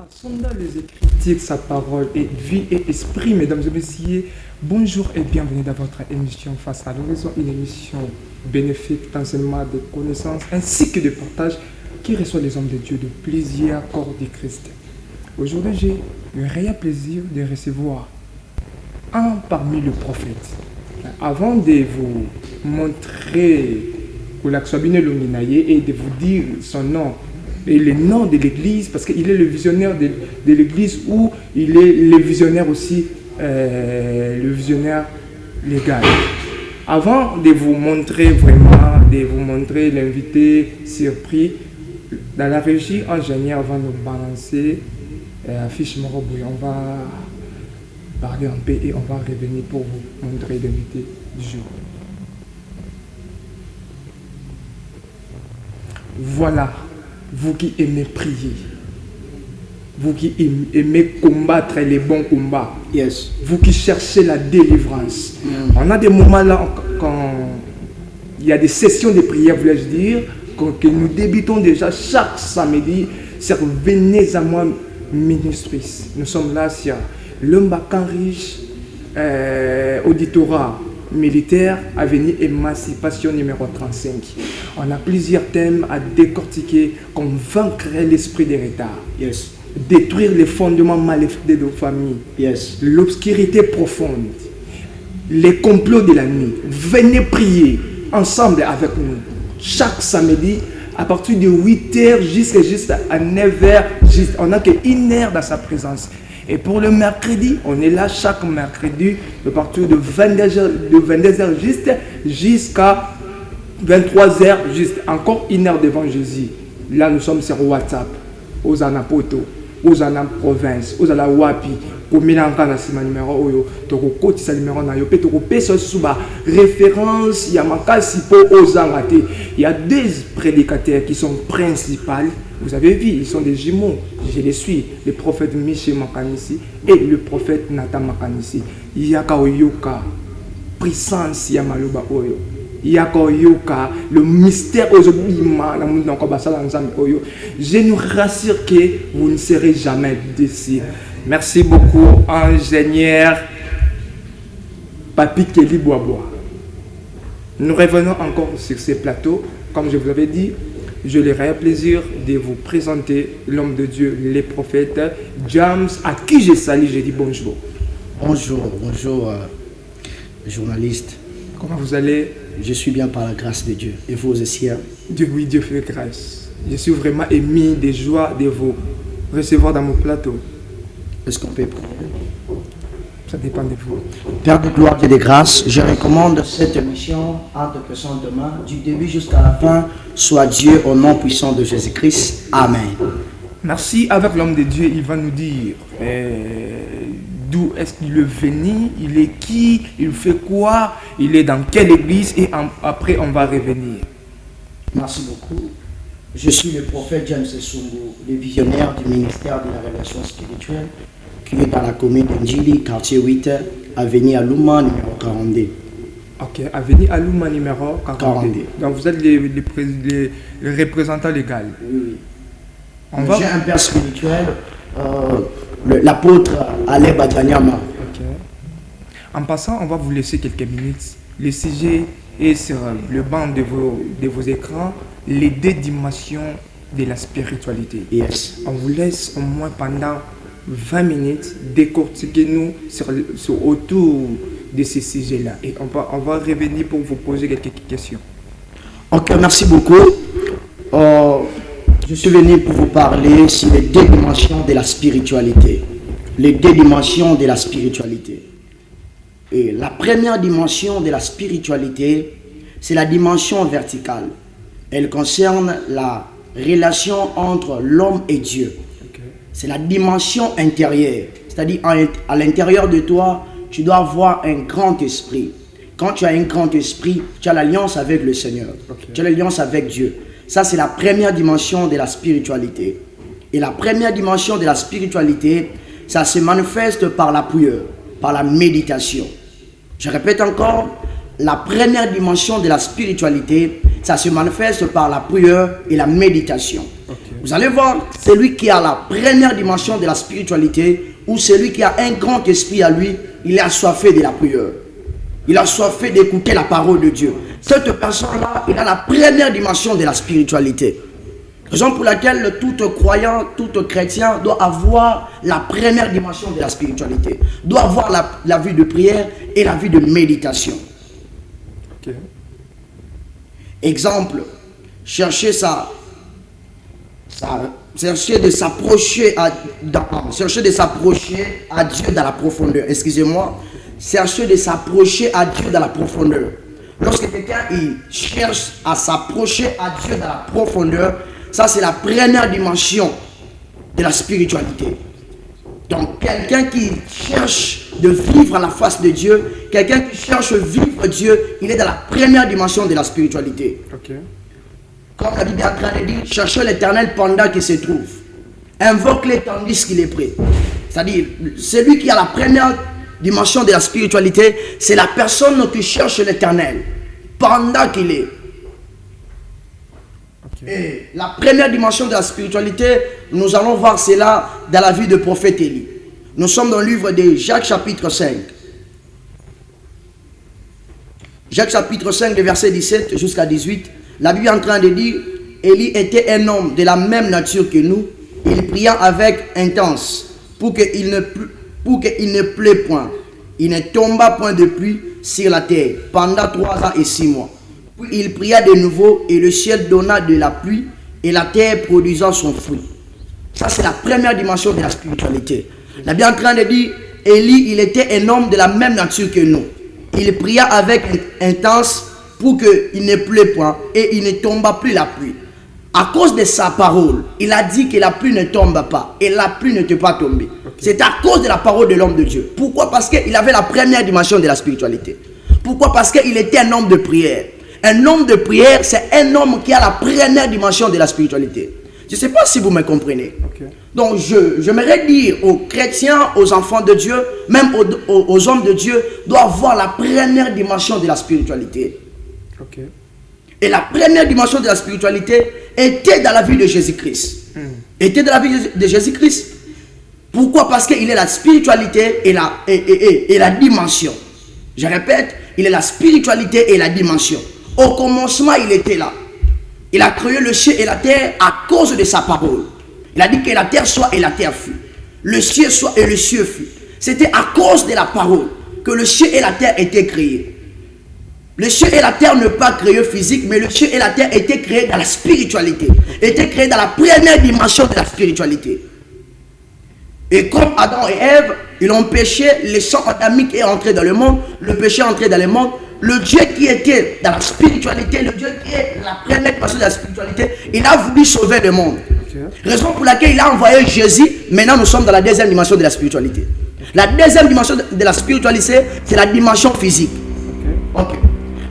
Sondant les Écritures, sa parole est vie et esprit. Mesdames et messieurs, bonjour et bienvenue dans votre émission Face à l'horizon, une émission bénéfique d'enseignement, de connaissances ainsi que de partage qui reçoit les hommes de Dieu de plaisir, corps du Christ. Aujourd'hui, j'ai le réel plaisir de recevoir un parmi les prophètes. Avant de vous montrer et de vous dire son nom et le nom de l'église, parce qu'il est le visionnaire de l'église ou il est le visionnaire aussi, le visionnaire légal. Avant de vous montrer vraiment, de vous montrer l'invité surpris, dans la régie, ingénieur va nous balancer affiche Morobouy. On va parler un peu et on va revenir pour vous montrer l'invité du jour. Voilà, vous qui aimez prier, vous qui aimez combattre les bons combats, yes. Vous qui cherchez la délivrance. On a des moments là quand il y a des sessions de prière, voulais-je dire, que nous débutons déjà chaque samedi. Venez à moi, ministrice. Nous sommes là sur l'Umbakan riche auditorat militaire, avenue émancipation numéro 35. On a plusieurs thèmes à décortiquer, comme vaincre l'esprit des retards, Yes. détruire les fondements maléfiques de nos familles, Yes. l'obscurité profonde, les complots de la nuit. Venez prier ensemble avec nous chaque samedi à partir de 8h jusqu'à 9h. On n'a qu'une heure dans sa présence. Et pour le mercredi, on est là chaque mercredi à partir de 22h juste jusqu'à 23h, juste encore une heure devant Jésus. Là, nous sommes sur WhatsApp, aux Anapoto, aux Anam province, aux Alawapi, pour Milanka na numéro oyo, toko koti sa numéro na yo, pe toko peso suba référence Yamaka Sipo aux Angate. Il y a deux prédicateurs qui sont principaux. Vous avez vu, ils sont des jumeaux. Je les suis, le prophète Michel Makanisi et le prophète Nathan Makanisi. Yaka Oyoka, puissance Yamaloba Oyo. Yaka Oyoka, le mystère aujourd'hui. Je nous rassure que vous ne serez jamais déçus. Merci beaucoup, ingénieur Papi Kelly Boaboa. Nous revenons encore sur ces plateaux. Comme je vous l'avais dit, j'ai le réel plaisir de vous présenter l'homme de Dieu, les prophètes, James, à qui je salue, je dis bonjour. Bonjour, journaliste. Comment vous allez? Je suis bien par la grâce de Dieu. Et vous aussi? Dieu, oui, Dieu fait grâce. Je suis vraiment ému de joie de vous recevoir dans mon plateau. Est-ce qu'on peut prier? Ça dépend de vous. Père de gloire et de grâce, je recommande cette émission à tes personnes demain, du début jusqu'à la fin. Soit Dieu au nom puissant de Jésus-Christ. Amen. Merci. Avec l'homme de Dieu, il va nous dire d'où est-ce qu'il est venu, il est qui, il fait quoi, il est dans quelle église et après on va revenir. Merci beaucoup. Je suis le prophète James Sungu, le visionnaire du ministère de la révélation spirituelle, qui est dans la commune d'Njili, quartier 8, avenue Aluma, numéro 42. Ok, avenue Aluma, numéro 42. Donc vous êtes le représentant légal. Oui. J'ai un père spirituel, l'apôtre Aleb Adjanyama. Ok. En passant, on va vous laisser quelques minutes. Le sujet est sur le banc de vos écrans, les deux dimensions de la spiritualité. Yes. On vous laisse au moins pendant 20 minutes décortiquer nous sur autour de ces sujets-là. Et on va revenir pour vous poser quelques questions. Ok, merci beaucoup. Je suis venu pour vous parler sur les deux dimensions de la spiritualité. Les deux dimensions de la spiritualité. Et la première dimension de la spiritualité, c'est la dimension verticale. Elle concerne la relation entre l'homme et Dieu. C'est la dimension intérieure. C'est-à-dire, à l'intérieur de toi, tu dois avoir un grand esprit. Quand tu as un grand esprit, tu as l'alliance avec le Seigneur. Tu as l'alliance avec Dieu. Ça, c'est la première dimension de la spiritualité. Et la première dimension de la spiritualité, ça se manifeste par la prière, par la méditation. Je répète encore, la première dimension de la spiritualité, ça se manifeste par la prière et la méditation. Vous allez voir, celui qui a la première dimension de la spiritualité, ou celui qui a un grand esprit à lui, il est assoiffé de la prière. Il a assoiffé d'écouter la parole de Dieu. Cette personne-là, il a la première dimension de la spiritualité. Raison pour laquelle tout croyant, tout chrétien doit avoir la première dimension de la spiritualité. Doit avoir la vie de prière et la vie de méditation. Okay. Exemple, chercher de s'approcher à Dieu dans la profondeur. Excusez-moi. Chercher de s'approcher à Dieu dans la profondeur. Lorsque quelqu'un cherche à s'approcher à Dieu dans la profondeur, ça c'est la première dimension de la spiritualité. Donc quelqu'un qui cherche de vivre à la face de Dieu, quelqu'un qui cherche à vivre Dieu, il est dans la première dimension de la spiritualité. Okay. Comme la Bible est en train de dire, cherchez l'Éternel pendant qu'il se trouve. Invoque-le tandis qu'il est prêt. C'est-à-dire, celui qui a la première dimension de la spiritualité, c'est la personne qui cherche l'Éternel pendant qu'il est. Okay. Et la première dimension de la spiritualité, nous allons voir cela dans la vie de prophète Élie. Nous sommes dans le livre de Jacques chapitre 5. Jacques chapitre 5, de verset 17 jusqu'à 18. La Bible est en train de dire, Élie était un homme de la même nature que nous. Il pria avec intense pour qu'il ne pleut point. Il ne tomba point de pluie sur la terre pendant 3 ans et 6 mois. Puis il pria de nouveau et le ciel donna de la pluie et la terre produisant son fruit. Ça c'est la première dimension de la spiritualité. La Bible est en train de dire, Élie, il était un homme de la même nature que nous. Il pria avec intense pour qu'il ne pleut point et il ne tomba plus la pluie. À cause de sa parole, il a dit que la pluie ne tombe pas et la pluie ne peut pas tomber. Okay. C'est à cause de la parole de l'homme de Dieu. Pourquoi? Parce qu'il avait la première dimension de la spiritualité. Pourquoi? Parce qu'il était un homme de prière. Un homme de prière, c'est un homme qui a la première dimension de la spiritualité. Je ne sais pas si vous me comprenez. Okay. Donc, j'aimerais dire aux chrétiens, aux enfants de Dieu, même aux hommes de Dieu, doivent avoir la première dimension de la spiritualité. Okay. Et la première dimension de la spiritualité était dans la vie de Jésus-Christ. Était dans la vie de Jésus-Christ. Pourquoi? Parce qu'il est la spiritualité et la dimension. Je répète, il est la spiritualité et la dimension. Au commencement, il était là. Il a créé le ciel et la terre à cause de sa parole. Il a dit que la terre soit et la terre fut. Le ciel soit et le ciel fut. C'était à cause de la parole que le ciel et la terre étaient créés. Le ciel et la terre ne pas créés physique, mais le ciel et la terre étaient créés dans la spiritualité. Étaient créés dans la première dimension de la spiritualité. Et comme Adam et Ève, ils ont péché, le sang adamique est entré dans le monde, le péché est entré dans le monde. Le Dieu qui était dans la spiritualité, le Dieu qui est la première dimension de la spiritualité, il a voulu sauver le monde. Okay. Raison pour laquelle il a envoyé Jésus. Maintenant, nous sommes dans la deuxième dimension de la spiritualité. La deuxième dimension de la spiritualité, c'est la dimension physique. Okay.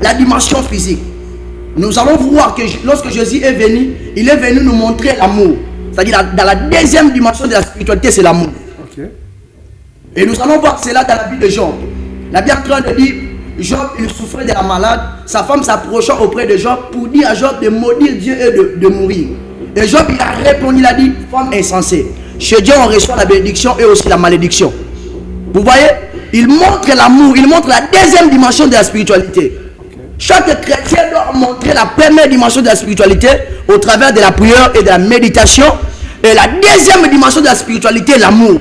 La dimension physique. Nous allons voir que lorsque Jésus est venu, il est venu nous montrer l'amour. C'est-à-dire dans la deuxième dimension de la spiritualité, c'est l'amour. Okay. Et nous allons voir cela dans la vie de Job. La Bible est en train de dire, Job, il souffrait de la malade. Sa femme s'approcha auprès de Job pour dire à Job de maudire Dieu et de mourir. Et Job, il a répondu, il a dit, femme insensée, chez Dieu on reçoit la bénédiction et aussi la malédiction. Vous voyez, il montre l'amour, il montre la deuxième dimension de la spiritualité. Okay. Chaque chrétien doit montrer la première dimension de la spiritualité au travers de la prière et de la méditation. Et la deuxième dimension de la spiritualité, l'amour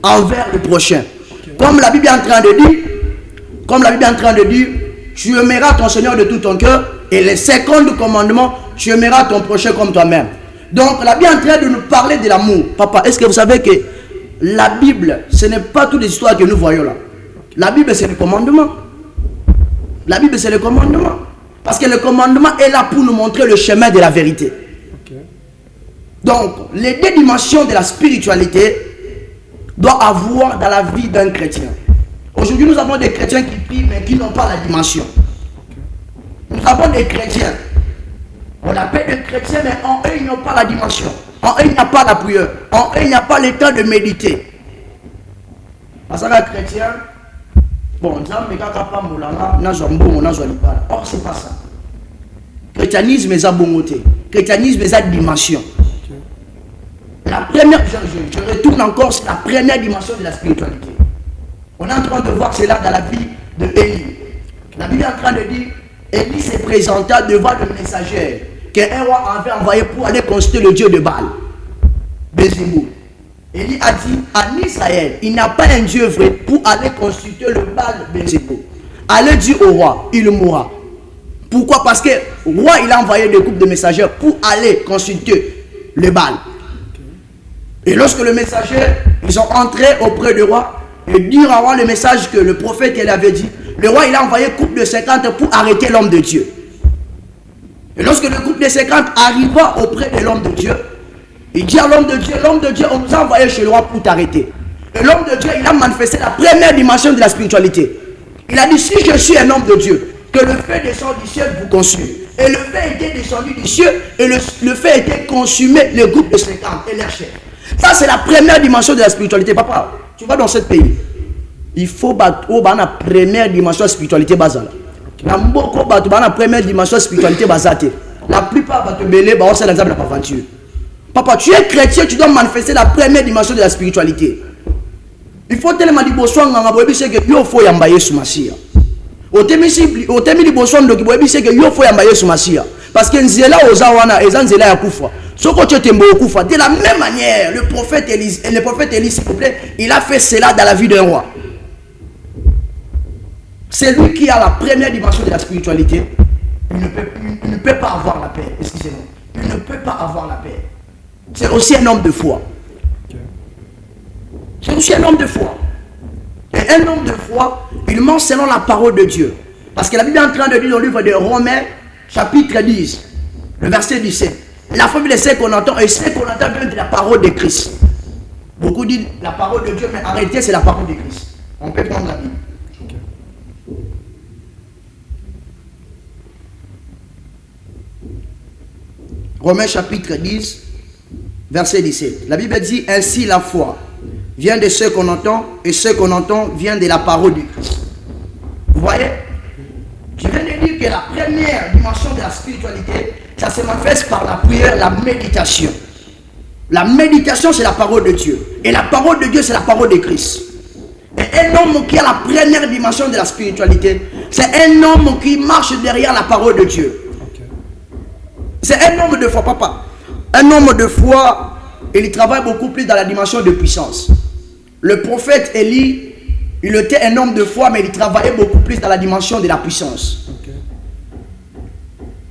envers le prochain. Okay. Comme la Bible est en train de dire, tu aimeras ton Seigneur de tout ton cœur. Et le second commandement, tu aimeras ton prochain comme toi-même. Donc la Bible est en train de nous parler de l'amour. Papa, est-ce que vous savez que la Bible, ce n'est pas toutes les histoires que nous voyons là. La Bible, c'est le commandement. La Bible, c'est le commandement. Parce que le commandement est là pour nous montrer le chemin de la vérité. Okay. Donc, les deux dimensions de la spiritualité doivent avoir dans la vie d'un chrétien. Aujourd'hui, nous avons des chrétiens qui prient, mais qui n'ont pas la dimension. Okay. Nous avons des chrétiens. On appelle des chrétiens, mais en eux, ils n'ont pas la dimension. En eux, il n'y a pas la prière. En eux, il n'y a pas le temps de méditer. Parce que les chrétiens, bon, or, c'est pas ça. Christianisme est à bonté. Christianisme est à dimension. première, je retourne encore sur la première dimension de la spiritualité. On est en train de voir cela dans la vie de Élie. La Bible est en train de dire, Élie se présenta devant le messager qu'un roi avait envoyé pour aller consulter le Dieu de Baal, Bézimou. Élie a dit, en Israël, il n'y a pas un Dieu vrai pour aller consulter le Baal Bézimou. Allez dire au roi, il mourra. Pourquoi? Parce que le roi, il a envoyé des groupes de messagers pour aller consulter le Baal. Et lorsque le messager, ils sont entrés auprès du roi et dire au roi le message que le prophète il avait dit, le roi, il a envoyé un groupe de 50 pour arrêter l'homme de Dieu. Et lorsque le groupe de 50 arriva auprès de l'homme de Dieu, il dit à l'homme de Dieu, on nous a envoyé chez le roi pour t'arrêter. Et l'homme de Dieu, il a manifesté la première dimension de la spiritualité. Il a dit, si je suis un homme de Dieu, que le feu descend du ciel vous consume. Et le feu était descendu du ciel, et le feu était consumé, le groupe de 50 et leur chair. Ça, c'est la première dimension de la spiritualité. Papa, tu vas dans ce pays, il faut battre la première dimension de la spiritualité basale. La première dimension de la spiritualité basale. La plupart va te mêler, c'est l'exemple de l'aventure. Papa, tu es chrétien, tu dois manifester la première dimension de la spiritualité. Il faut tellement dire que faut yambaye sous Massia. Au temi di boson de kiboyebi c'est que yo faut yambaye sous Massia. Parce que nzela ozawana et nzela yakufa. Soko tembo okufa. De la même manière, le prophète Élie, s'il vous plaît, il a fait cela dans la vie d'un roi. C'est lui qui a la première dimension de la spiritualité. Il ne peut pas avoir la paix. Excusez-moi. Il ne peut pas avoir la paix. C'est aussi un homme de foi. C'est aussi un homme de foi. Et un homme de foi, il ment selon la parole de Dieu. Parce que la Bible est en train de dire dans le livre de Romains, chapitre 10, le verset 17. La famille de ce qu'on entend, et ce qu'on entend vient de la parole de Christ. Beaucoup disent la parole de Dieu, mais en réalité, c'est la parole de Christ. On peut prendre la Bible. Romains chapitre 10, verset 17. La Bible dit, ainsi la foi vient de ce qu'on entend, et ce qu'on entend vient de la parole de Christ. Vous voyez? Je viens de dire que la première dimension de la spiritualité, ça se manifeste par la prière, la méditation. La méditation, c'est la parole de Dieu. Et la parole de Dieu, c'est la parole de Christ. Et un homme qui a la première dimension de la spiritualité, c'est un homme qui marche derrière la parole de Dieu. C'est un homme de foi, papa. Un homme de foi, il travaille beaucoup plus dans la dimension de puissance. Le prophète Élie, il était un homme de foi, mais il travaillait beaucoup plus dans la dimension de la puissance.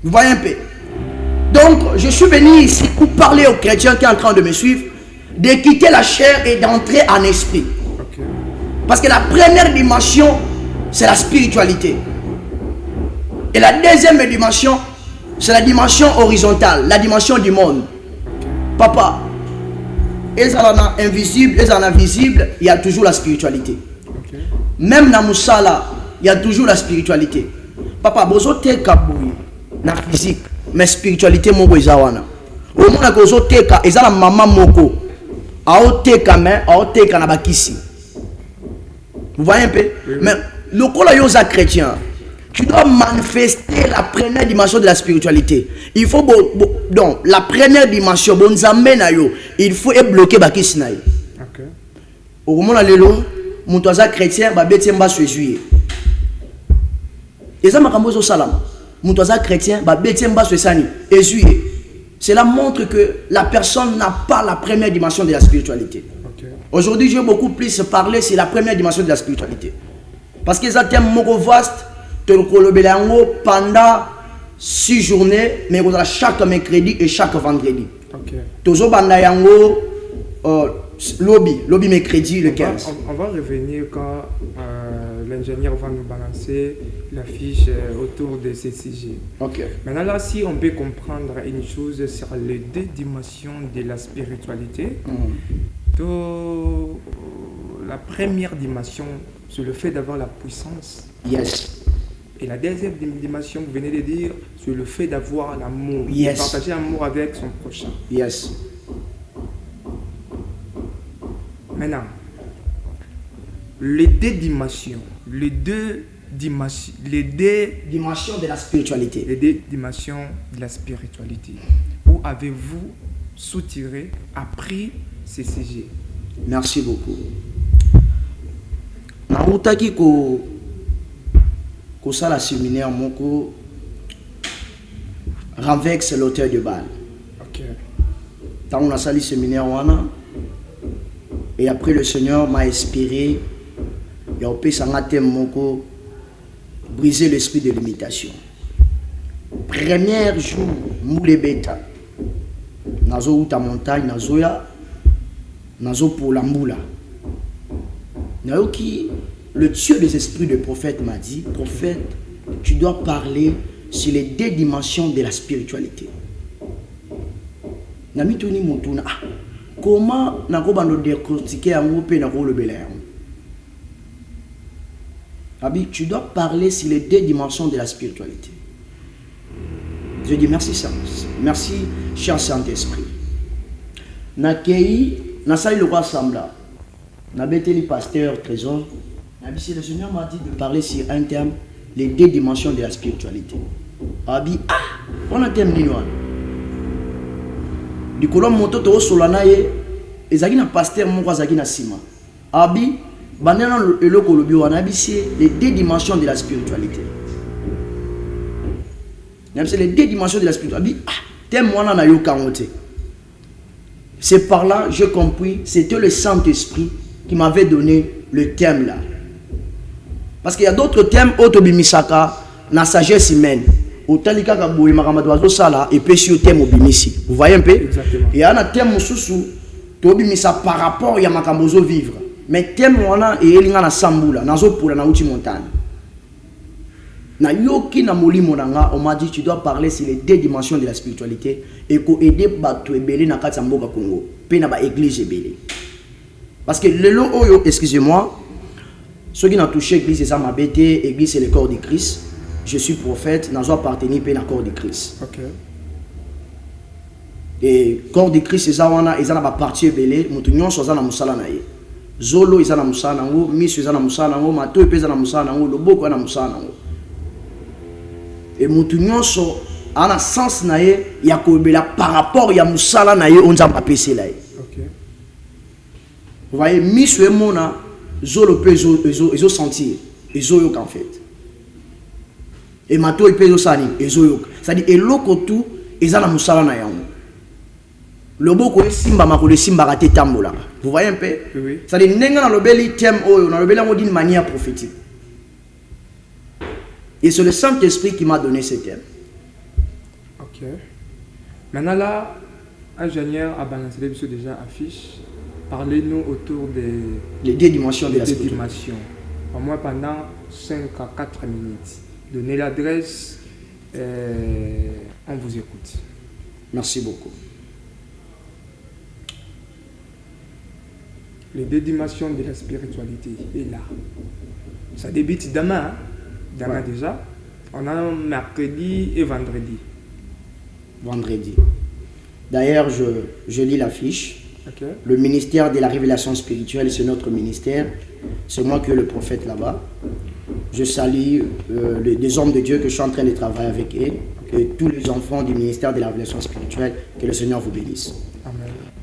Vous voyez un peu? Donc, je suis venu ici pour parler aux chrétiens qui sont en train de me suivre, de quitter la chair et d'entrer en esprit. Parce que la première dimension, c'est la spiritualité. Et la deuxième dimension, c'est la dimension horizontale, la dimension du monde. Papa, et ça en a invisible, et ça en a visible, il y a toujours la spiritualité. Même dans Moussala, il y a toujours la spiritualité. Papa, bozo te kaboui, na physique, mais spiritualité moko izawana. Au moins bozo te ka, ezala maman moko, ao te ka men, ao te ka na bakisi. Vous voyez un peu? Mais le col yosa chrétien, tu dois manifester la première dimension de la spiritualité. Il faut donc la première dimension, il faut bloquer bakisi na yo. Au moment lelo, mon toisa chrétien ba betemba suezuye. Et ça m'a cambozo salam. Mon toisa chrétien ba betemba suesani ezuye. Cela montre que la personne n'a pas la première dimension de la spiritualité. Aujourd'hui, je vais beaucoup plus parler sur la première dimension de la spiritualité. Parce que ça thème moko vaste, pendant 6 journées, mais chaque mercredi et chaque vendredi. Tozo banda yango lobby mercredi le 15. On va revenir quand l'ingénieur va nous balancer la fiche autour de ces sujets. Maintenant là, si on peut comprendre une chose sur les 2 dimensions de la spiritualité, la première dimension, c'est le fait d'avoir la puissance. Yes. Et la deuxième dimension, vous venez de dire, c'est le fait d'avoir l'amour. Yes. Partager l'amour avec son prochain. Yes. Maintenant, les deux dimensions de la spiritualité. Les 2 dimensions de la spiritualité. Où avez-vous soutiré, appris CCG. Merci beaucoup. Nautaki ko sala séminaire moko renverse l'auteur de balle. OK. Tant on a sali séminaire wana et après le Seigneur m'a inspiré et au pé sanga thème moko briser l'esprit de l'imitation. Premier jour moule beta nazo uta montagne nazoya nazo pour la moula. Naoki, le Dieu des esprits de prophète m'a dit, prophète, tu dois parler sur les deux dimensions de la spiritualité. Namituni mutuna, comment nako bando décortiquer en pe nako le belé. Abi, tu dois parler sur les deux dimensions de la spiritualité. Je dis merci merci cher Saint-Esprit. Nakei, nasali le roi Sambla. Nabeteli pasteur Trésor. Le Seigneur m'a dit de parler sur un thème, les deux dimensions de la spiritualité. Abi, on a un thème ninoan. Du coup, moto to solanaye, ezaki na pasteur moko azaki na sima. Abi, bandana eloko lobi wana abi c'est les deux dimensions de la spiritualité. C'est les deux dimensions de la spiritualité. Abi, thème wana na yo kangote. C'est par là j'ai compris, c'était le Saint-Esprit qui m'avait donné le thème là. Parce qu'il y a d'autres thèmes autobimisaka na sagesse humaine. Autalika ka boye makamado sala et puis sur thème obimisi. Vous voyez un peu? Exactement. Et y a un thème susu to obimisa par rapport ya makambozo vivre. Mais thème wana et elinga na sambula nazo pula na uti montagne. Na yoki na molimo nanga on m'a dit tu dois parler sur les deux dimensions de la spiritualité et ko aider bato ebele na kati mboka Congo. Pe na ba église ebele. Parce que le lot oyo, excusez-moi, ceux qui n'ont touché l'église, c'est ça ma bête, l'église c'est le corps de Christ. Je suis prophète, nous appartenons à corps de Christ. OK. Et corps de Christ, c'est ça, ils ont partie belé, nous tous sommes dans musala naïe. Zolo ils ont musala nango, misu ils ont musala nango, mato ils ont musala nango, loboko ils ont musala nango. Et nous tous sommes en un sens naïe, il y a par rapport à musala naïe, on a pas péché là. OK. Vous voyez, misu et mona, zolo peut ils ont senti, ils ont eu en fait. Et mato ils ont sani, ils ont eu. C'est-à-dire, et l'autre tout, ils ont la musala naïe. Le boko simba makole simba raté tambola. Vous voyez un peu? Oui. C'est-à-dire nenga na lobeli thème oyo na lobeli d'une manière prophétique. Et c'est le Saint-Esprit qui m'a donné ce thème. OK. Maintenant là, ingénieur a balancé déjà affiche. Parlez-nous autour des les deux dimensions de la spiritualité. Au moins pendant 5 à 4 minutes. Donnez l'adresse, on vous écoute. Merci beaucoup. Les deux dimensions de la spiritualité est là. Ça débute demain. Demain ouais. Déjà. On a mercredi et vendredi. Vendredi. D'ailleurs, je lis l'affiche. Okay. Le ministère de la révélation spirituelle, c'est notre ministère. C'est moi qui est le prophète là-bas. Je salue des hommes de Dieu que je suis en train de travailler avec eux. Okay. Et tous les enfants du ministère de la révélation spirituelle. Que le Seigneur vous bénisse. Amen.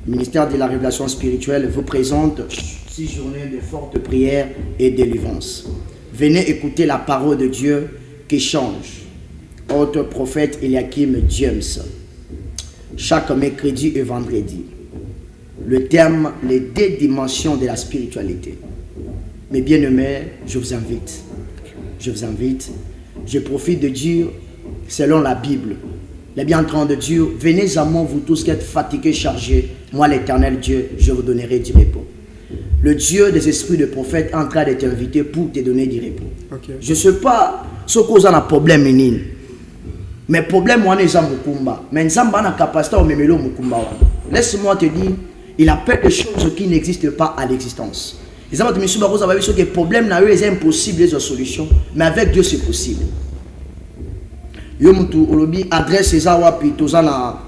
Le ministère de la révélation spirituelle vous présente 6 journées de forte prière et de délivrance. Venez écouter la parole de Dieu qui change. Autre prophète Eliakim James. Chaque mercredi et vendredi. Le thème, les deux dimensions de la spiritualité. Mes bien-aimés, je vous invite. Je profite de dire, selon la Bible, il est bien en train de dire, venez à moi, vous tous qui êtes fatigués, chargés. Moi, l'Éternel Dieu, je vous donnerai du repos. Le Dieu des esprits de prophète est en train de t'inviter pour te donner du repos. Okay. Je ne sais pas ce qu'on a un problème. Mais le problème, c'est que Mukumba. Mais nous avons la capacité de me Mukumba. Laisse-moi te dire, il appelle des choses qui n'existent pas à l'existence. Les gens me disent que le problème est impossible, les solutions. Mais avec Dieu, c'est possible. Yomutu Olobi adresse les Awapi, Tozana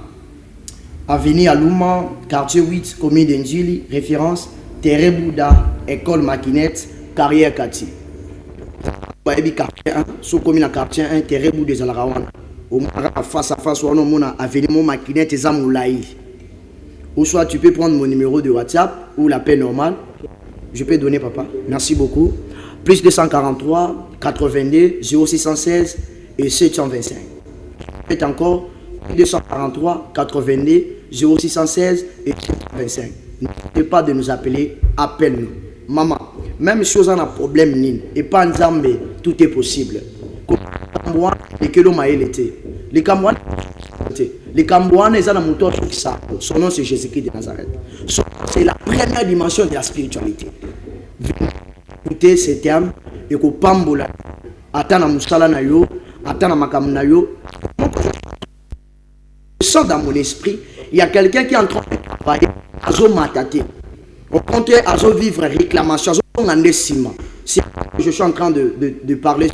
Avenue Aluma, quartier 8, commune d'Enjili, référence Terre Bouddha, école Maquinette, carrière Kati. Baby quartier 1, sous commune quartier 1, Terre Bouddha des Alarawan. Au face à face, on a Avenue Maquinette et Zamoulaï. ou soit tu peux prendre mon numéro de WhatsApp ou l'appel normal. Je peux donner, papa. Merci beaucoup. Plus 243 82 0616 et 725. Faites encore 243 82 0616 et 725. N'oubliez pas de nous appeler. Appelle-nous. Maman, même chose en a problème nin et pas en Zambé, tout est possible. Les Cambouans, les Cambouans, son nom c'est Jésus-Christ de Nazareth. C'est la première dimension de la spiritualité. Écoutez ces termes et que Pambola, Atana Moussala Nayo, Atana Makam Nayo. Je sens dans mon esprit, il y a quelqu'un qui est en train de travailler à Zomatate. Au contraire, à vivre réclamation, je suis en train de parler.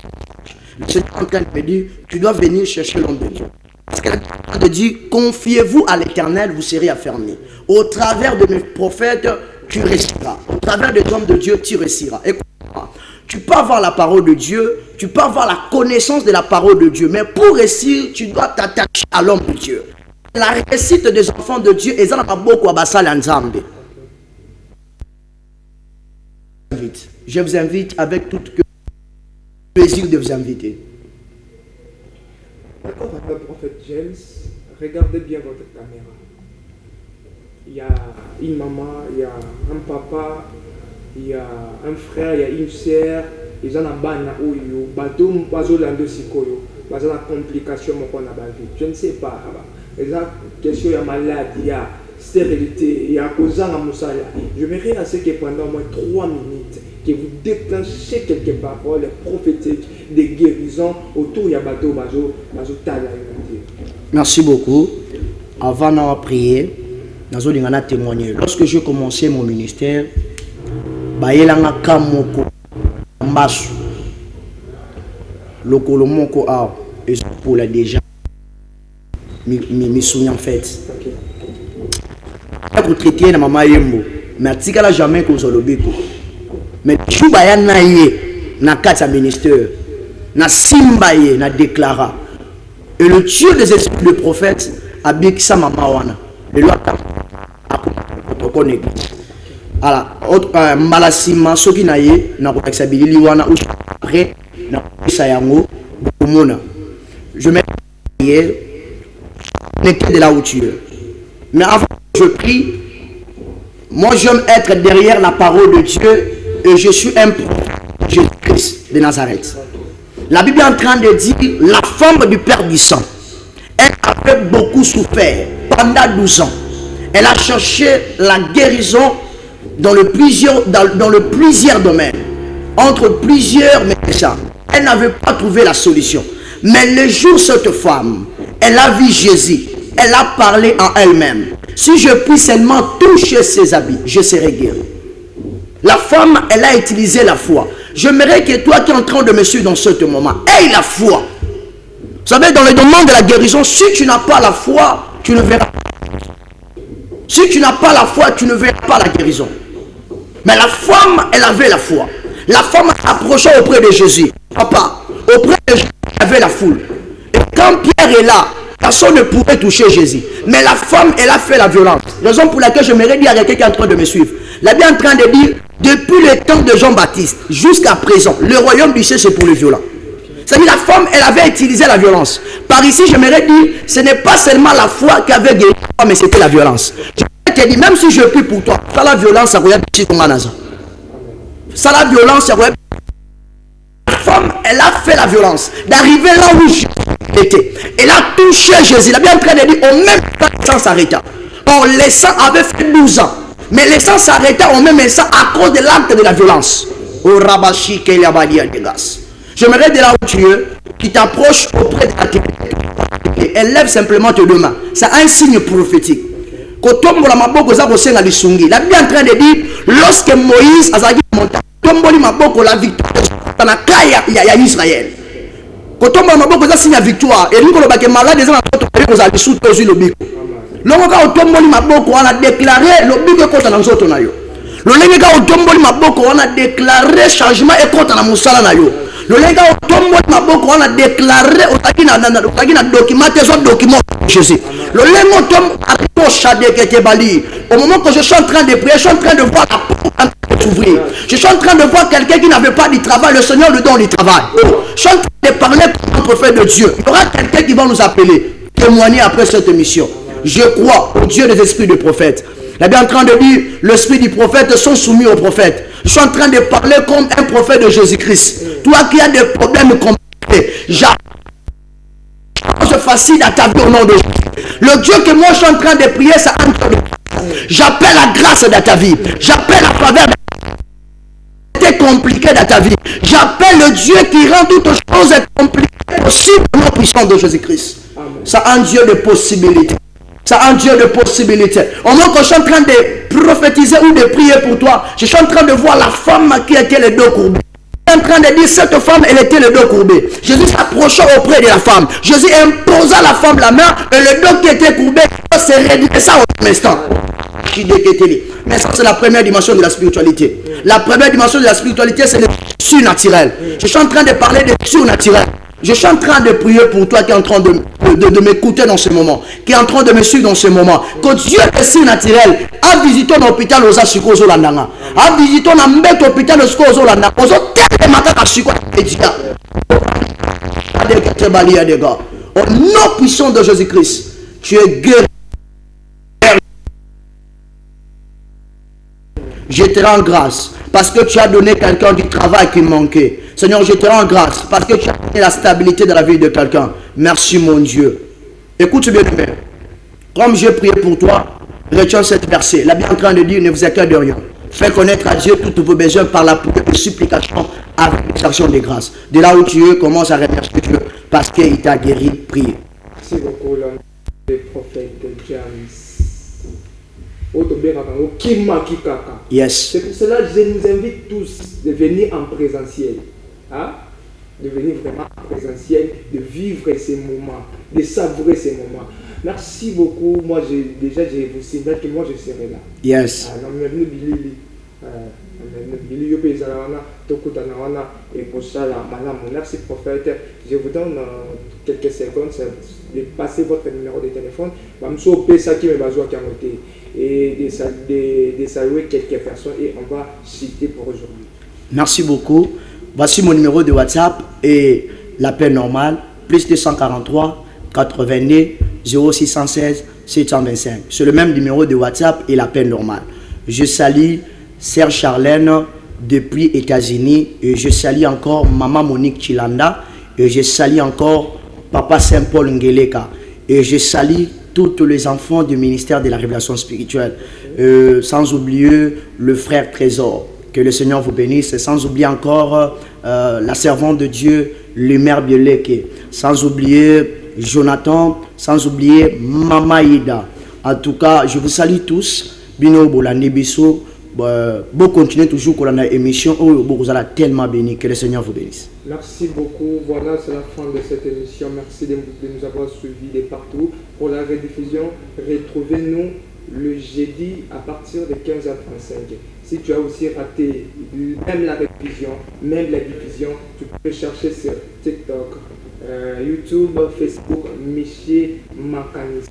Le Seigneur est en train de me dire, tu dois venir chercher l'homme de Dieu. Parce qu'elle est en train de dire, confiez-vous à l'Éternel, vous serez affermis. Au travers de mes prophètes, tu réussiras. Au travers des hommes de Dieu, tu réussiras. Écoute-moi. Tu peux avoir la parole de Dieu, tu peux avoir la connaissance de la parole de Dieu, mais pour réussir, tu dois t'attacher à l'homme de Dieu. La réussite des enfants de Dieu, ils n'ont pas beaucoup à Bassal en Zambie. Je vous invite avec tout le plaisir de vous inviter. D'accord, le prophète James, regardez bien votre caméra. Il y a une maman, il y a un papa, il y a un frère, il y a une sœur. Ils ont un bana ou yo, bateau bazolando sikoyo, bazana complication mon qu'on a vie. Je ne sais pas. Il y a question il y a maladie, il y a stérilité, il y a causant à Moussala. Je m'aimerais à ce que pendant au moins 3 minutes que vous déclenchez quelques paroles prophétiques de guérison autour de bateau bazo tala. Merci beaucoup. Avant de prier, nous allons témoigner. Lorsque j'ai commencé mon ministère, bayelanga kamoko mbasu lokolo moko a et pour la déjà mi souviens en fait. Pour traiter na mama yembo, mais tikala jamais ko zolobiko. Mais chubaya na ye na kata ministère na simbaye na déclara et le Dieu des esprits de prophète a bikisa mama wana le loi a connaître. Alors malasima soki na ye na ko exabilili wana ou après na sayango bomona. Je mets de là où tu es. Mais avant que je prie, moi j'aime être derrière la parole de Dieu et je suis un prophète de Jésus-Christ de Nazareth. La Bible est en train de dire la femme du Père du sang, elle avait beaucoup souffert pendant 12 ans. Elle a cherché la guérison dans le plusieurs domaines, entre plusieurs médecins. Elle n'avait pas trouvé la solution. Mais le jour où cette femme, elle a vu Jésus, elle a parlé en elle-même. Si je puis seulement toucher ses habits, je serai guéri. La femme, elle a utilisé la foi. J'aimerais que toi qui es en train de me suivre dans ce moment, aie la foi. Vous savez, dans le domaine de la guérison, si tu n'as pas la foi, tu ne verras pas. Si tu n'as pas la foi, tu ne verras pas la guérison. Mais la femme, elle avait la foi. La femme s'approchait auprès de Jésus. Papa, auprès de Jésus, il y avait la foule. Et quand Pierre est là, personne ne pourrait toucher Jésus. Mais la femme, elle a fait la violence. Raison pour laquelle je m'aimerais dire à quelqu'un qui est en train de me suivre. La Bible est en train de dire, depuis le temps de Jean-Baptiste jusqu'à présent, le royaume du ciel, c'est pour les violents. C'est-à-dire la femme, elle avait utilisé la violence. Par ici, j'aimerais dire, ce n'est pas seulement la foi qui avait guéri, mais c'était la violence. Je te dis, même si je prie pour toi, ça la violence, ça va être petit comme un hasard. Ça la violence, ça va être... La femme, elle a fait la violence d'arriver là où Jésus était. Elle a touché Jésus. La Bible est en train de dire, au même temps, le sang s'arrêta. Or, le sang avait fait 12 ans. Mais le sang s'arrêta au même instant à cause de l'acte de la violence. Au Rabashi Kelabadia Degas. J'aimerais de là où tu es, qui t'approche auprès de la télé. Elle lève simplement tes deux mains. C'est un signe prophétique. La Bible est en train de dire, lorsque Moïse a dit la victoire il y a Israël. Quand on a signé la victoire, et nous, on a malade, les gens ont dit sous le bico. L'homme a déclaré le bico contre la zone. Le on a déclaré changement et contre la moussala. Le lenga otombo maboko on a déclaré otaki na document Jésus. Le lenga otombo arito shadeke tebali. Au moment que je suis en train de prier, je suis en train de voir la porte en train de s'ouvrir. Je suis en train de voir quelqu'un qui n'avait pas du travail, le Seigneur lui donne du travail. Je suis en train de parler comme un prophète de Dieu. Il y aura quelqu'un qui va nous appeler, témoigner après cette émission. Je crois au Dieu des esprits de prophète. Il est bien en train de dire, l'esprit du prophète sont soumis au prophète. Je suis en train de parler comme un prophète de Jésus-Christ. Toi qui as des problèmes compliqués, c'est facile à ta vie au nom de Jésus. Le Dieu que moi je suis en train de prier, c'est un Dieu de grâce. J'appelle la grâce dans ta vie. J'appelle la faveur compliqué dans ta vie. J'appelle le Dieu qui rend toutes choses compliquées possibles au nom puissant de Jésus-Christ. C'est un Dieu de possibilités. C'est un Dieu de possibilités. Au moment que je suis en train de prophétiser ou de prier pour toi, je suis en train de voir la femme qui était les dos courbés. Je suis en train de dire, cette femme, elle était les dos courbés. Jésus s'approcha auprès de la femme. Jésus imposa à la femme la main et le dos qui était courbé se redressa au même instant. Mais ça, c'est la première dimension de la spiritualité. La première dimension de la spiritualité, c'est le surnaturel. Je suis en train de parler de surnaturel. Je suis en train de prier pour toi qui est en train de m'écouter dans ce moment, qui est en train de me suivre dans ce moment. Que Dieu est surnaturel. A visité l'hôpital aux Asikozo Landanga. A visité l'hôpital aux Asikozo Landanga. Aux hôtels mataka Asiko Edia. Au nom puissant de Jésus-Christ, tu es guéri. Je te rends grâce parce que tu as donné quelqu'un du travail qui manquait. Seigneur, je te rends grâce parce que tu as donné la stabilité de la vie de quelqu'un. Merci mon Dieu. Écoute bien, comme j'ai prié pour toi, retiens cette verset. La Bible est en train de dire, ne vous inquiétez de rien. Fais connaître à Dieu tous vos besoins par la prière et supplication avec l'expression de grâce. De là où tu es, commence à remercier Dieu parce qu'il t'a guéri. Priez. Merci beaucoup, l'homme des prophètes James. Yes. C'est pour cela que je nous invite tous de venir en présentiel. Hein? De venir vraiment en présentiel, de vivre ces moments, de savourer ces moments. Merci beaucoup. Moi, je vous signale que moi, je serai là. Yes. Merci prophète. Je vous donne quelques secondes de passer votre numéro de téléphone. Et de saluer quelques personnes et on va citer pour aujourd'hui. Merci beaucoup. Voici mon numéro de WhatsApp et l'appel normal plus 243 82 0616 725. C'est le même numéro de WhatsApp et l'appel normal. Je salue Serge Charlène depuis États-Unis et je salue encore Maman Monique Chilanda et je salue encore Papa Saint-Paul Ngeleka et je salue tous les enfants du ministère de la révélation spirituelle, sans oublier le frère Trésor, que le Seigneur vous bénisse, sans oublier encore la servante de Dieu, Lumière Bieleke, sans oublier Jonathan, sans oublier Mama Ida. En tout cas, je vous salue tous. Bino Bolande Bisso, bon continuez toujours pour la émission, vous allez tellement béni, que le Seigneur vous bénisse. Merci beaucoup. Voilà, c'est la fin de cette émission. Merci de nous avoir suivis de partout. Pour la rediffusion, retrouvez-nous le jeudi à partir de 15h35. Si tu as aussi raté même la rediffusion, même la diffusion, tu peux chercher sur TikTok, YouTube, Facebook, Miché Makanis.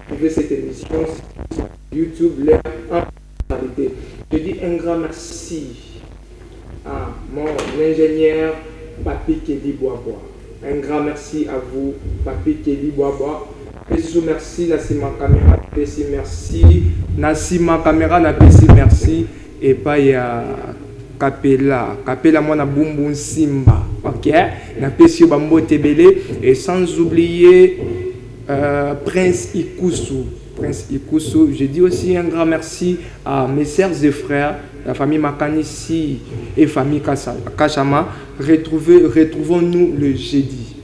Trouvez cette émission sur YouTube, l'air en qualité. Je dis un grand merci à mon ingénieur Papi Kelly Boisbois. Un grand merci à vous, Papi Kelly Boisbois. Merci Nassima Caméra, Nassima Caméra, merci. Et pas il y a Capella moi na Bumbun Simba, ok? Na Pesio Bambo Tebele et sans oublier Prince Ikusu. Je dis aussi un grand merci à mes sœurs et frères, la famille Makanissi et famille Kachama. Retrouvons-nous le jeudi.